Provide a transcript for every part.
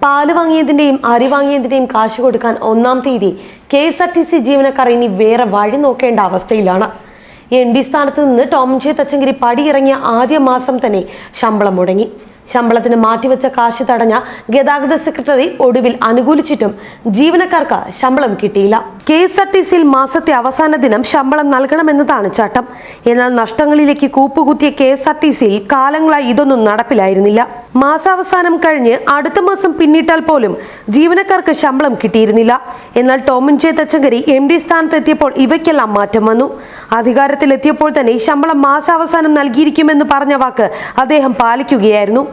പാല് വാങ്ങിയതിന്റെയും അരി വാങ്ങിയതിന്റെയും കാശ് കൊടുക്കാൻ 1-ാം തീയതി KSRTC ജീവനക്കാർ ഇനി വേറെ വഴി നോക്കേണ്ട അവസ്ഥയിലാണ്. MD സ്ഥാനത്ത് നിന്ന് ടോം ജെ തച്ചങ്കരി പടിയിറങ്ങിയ ആദ്യ മാസം തന്നെ ശമ്പളം മുടങ്ങി. ശമ്പളത്തിന് മാറ്റിവെച്ച കാശ് തടഞ്ഞ ഗതാഗത സെക്രട്ടറി ഒടുവിൽ അനുകൂലിച്ചിട്ടും ജീവനക്കാർക്ക് ശമ്പളം കിട്ടിയില്ല. KSRTCയിൽ മാസത്തെ അവസാന ദിനം ശമ്പളം നൽകണമെന്നതാണ് ചട്ടം. എന്നാൽ നഷ്ടങ്ങളിലേക്ക് കൂപ്പുകുത്തിയ KSRTCയിൽ കാലങ്ങളായി ഇതൊന്നും നടപ്പിലായിരുന്നില്ല. മാസാവസാനം കഴിഞ്ഞ് അടുത്ത മാസം പിന്നിട്ടാൽ പോലും ജീവനക്കാർക്ക് ശമ്പളം കിട്ടിയിരുന്നില്ല. എന്നാൽ ടോം ജെ തച്ചങ്കരി MD സ്ഥാനത്തെത്തിയപ്പോൾ ഇവയ്ക്കെല്ലാം മാറ്റം വന്നു. അധികാരത്തിലെത്തിയപ്പോൾ തന്നെ ശമ്പളം മാസാവസാനം നൽകിയിരിക്കുമെന്ന് പറഞ്ഞ വാക്ക് അദ്ദേഹം പാലിക്കുകയായിരുന്നു.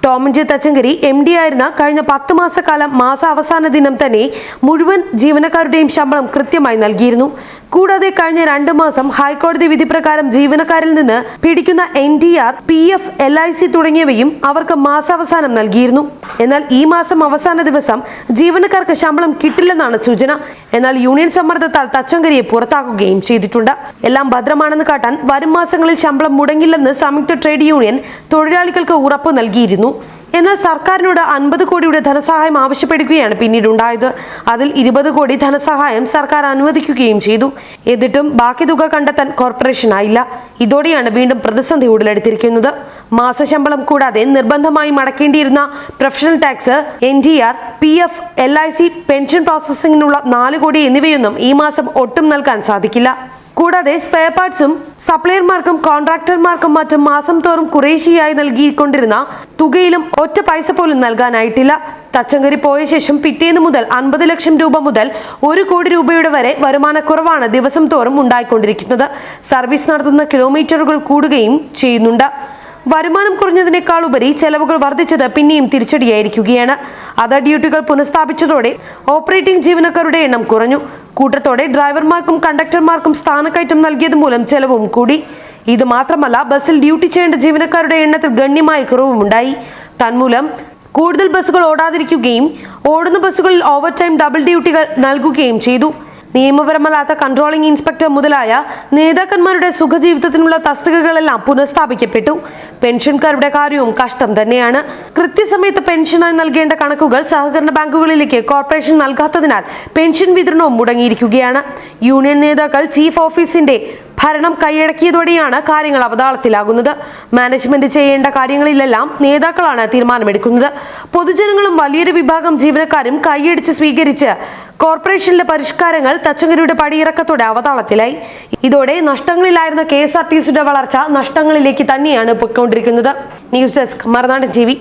ടോം ജെ തച്ചങ്കരി MD ആയിരുന്ന കഴിഞ്ഞ 10 മാസക്കാലം മാസാവസാന ദിനം തന്നെ മുഴുവൻ ജീവനക്കാരുടെയും ശമ്പളം കൃത്യമായി നൽകിയിരുന്നു. കൂടാതെ കഴിഞ്ഞ 2 മാസം ഹൈക്കോടതി വിധി പ്രകാരം ജീവനക്കാരിൽ നിന്ന് പിടിക്കുന്ന NTR, PF, LIC തുടങ്ങിയവയും അവർക്ക് മാസാവസാനം നൽകിയിരുന്നു. എന്നാൽ ഈ മാസം അവസാന ദിവസം ജീവനക്കാർക്ക് ശമ്പളം കിട്ടില്ലെന്നാണ് സൂചന. എന്നാൽ യൂണിയൻ സമ്മർദ്ദത്താൽ തച്ചങ്കരിയെ പുറത്താക്കുകയും ചെയ്തിട്ടുണ്ട്. എല്ലാം ഭദ്രമാണെന്ന് കാട്ടാൻ വരും മാസങ്ങളിൽ ശമ്പളം മുടങ്ങില്ലെന്ന് സംയുക്ത ട്രേഡ് യൂണിയൻ തൊഴിലാളികൾക്ക് ഉറപ്പ് നൽകിയിരുന്നു. എന്നാൽ സർക്കാരിനോട് 50 കോടിയുടെ ധനസഹായം ആവശ്യപ്പെടുകയാണ് പിന്നീടുണ്ടായത്. അതിൽ 20 കോടി ധനസഹായം സർക്കാർ അനുവദിക്കുകയും ചെയ്തു. എന്നിട്ടും ബാക്കി തുക കണ്ടെത്താൻ കോർപ്പറേഷനായില്ല. ഇതോടെയാണ് വീണ്ടും പ്രതിസന്ധി ഉടലെടുത്തിരിക്കുന്നത്. മാസശമ്പളം കൂടാതെ നിർബന്ധമായി മടക്കേണ്ടിയിരുന്ന professional tax, NTR, PF, LIC, pension പ്രോസസ്സിംഗിനുള്ള 4 കോടി എന്നിവയൊന്നും ഈ മാസം ഒട്ടും നൽകാൻ സാധിക്കില്ല. കൂടാതെ സ്പെയർ പാർട്സും സപ്ലയർമാർക്കും കോൺട്രാക്ടർമാർക്കും മറ്റും മാസം തോറും കുറേശ്ശെയായി നൽകിക്കൊണ്ടിരുന്ന തുകയിലും ഒറ്റ പൈസ പോലും നൽകാനായിട്ടില്ല. തച്ചങ്കരി പോയ ശേഷം പിറ്റേന്ന് മുതൽ 50 ലക്ഷം രൂപ മുതൽ 1 കോടി രൂപയുടെ വരെ വരുമാനക്കുറവാണ് ദിവസം തോറും ഉണ്ടായിക്കൊണ്ടിരിക്കുന്നത്. സർവീസ് നടത്തുന്ന കിലോമീറ്ററുകൾ കൂടുകയും ചെയ്യുന്നുണ്ട്. വരുമാനം കുറഞ്ഞതിനേക്കാൾ ഉപരി ചെലവുകൾ വർദ്ധിച്ചത് പിന്നെയും തിരിച്ചടിയായിരിക്കുകയാണ്. അതർ ഡ്യൂട്ടികൾ പുനഃസ്ഥാപിച്ചതോടെ ഓപ്പറേറ്റിംഗ് ജീവനക്കാരുടെ എണ്ണം കുറഞ്ഞു. കൂട്ടത്തോടെ ഡ്രൈവർമാർക്കും കണ്ടക്ടർമാർക്കും സ്ഥാനക്കയറ്റം നൽകിയത് മൂലം ചെലവും കൂടി. ഇത് മാത്രമല്ല, ബസ്സിൽ ഡ്യൂട്ടി ചെയ്യേണ്ട ജീവനക്കാരുടെ എണ്ണത്തിൽ ഗണ്യമായ കുറവുമുണ്ടായി. തന്മൂലം കൂടുതൽ ബസ്സുകൾ ഓടാതിരിക്കുകയും ഓടുന്ന ബസ്സുകളിൽ ഓവർ ടൈം ഡബിൾ ഡ്യൂട്ടികൾ നൽകുകയും ചെയ്തു. നിയമപരമല്ലാത്ത കൺട്രോളിംഗ് ഇൻസ്പെക്ടർ മുതലായ നേതാക്കന്മാരുടെ സുഖജീവിതത്തിനുള്ള തസ്തികകളെല്ലാം പുനഃസ്ഥാപിക്കപ്പെട്ടു. പെൻഷൻകാരുടെ കാര്യവും കഷ്ടം തന്നെയാണ്. കൃത്യസമയത്ത് പെൻഷനായി നൽകേണ്ട കണക്കുകൾ സഹകരണ ബാങ്കുകളിലേക്ക് കോർപ്പറേഷൻ നൽകാത്തതിനാൽ പെൻഷൻ വിതരണവും മുടങ്ങിയിരിക്കുകയാണ്. യൂണിയൻ നേതാക്കൾ ചീഫ് ഓഫീസിന്റെ ഭരണം കൈയടക്കിയതോടെയാണ് കാര്യങ്ങൾ അവതാളത്തിലാകുന്നത്. മാനേജ്മെന്റ് ചെയ്യേണ്ട കാര്യങ്ങളിലെല്ലാം നേതാക്കളാണ് തീരുമാനമെടുക്കുന്നത്. പൊതുജനങ്ങളും വലിയൊരു വിഭാഗം ജീവനക്കാരും കൈയടിച്ച് സ്വീകരിച്ച് കോർപ്പറേഷനിലെ പരിഷ്കാരങ്ങൾ തച്ചങ്കരിയുടെ പടിയിറക്കത്തോടെ അവതാളത്തിലായി. ഇതോടെ നഷ്ടങ്ങളിലായിരുന്ന KSRTCയുടെ വളർച്ച നഷ്ടങ്ങളിലേക്ക് തന്നെയാണ് പോയിക്കൊണ്ടിരിക്കുന്നത്. ന്യൂസ് ഡെസ്ക്, മറുനാടൻ TV.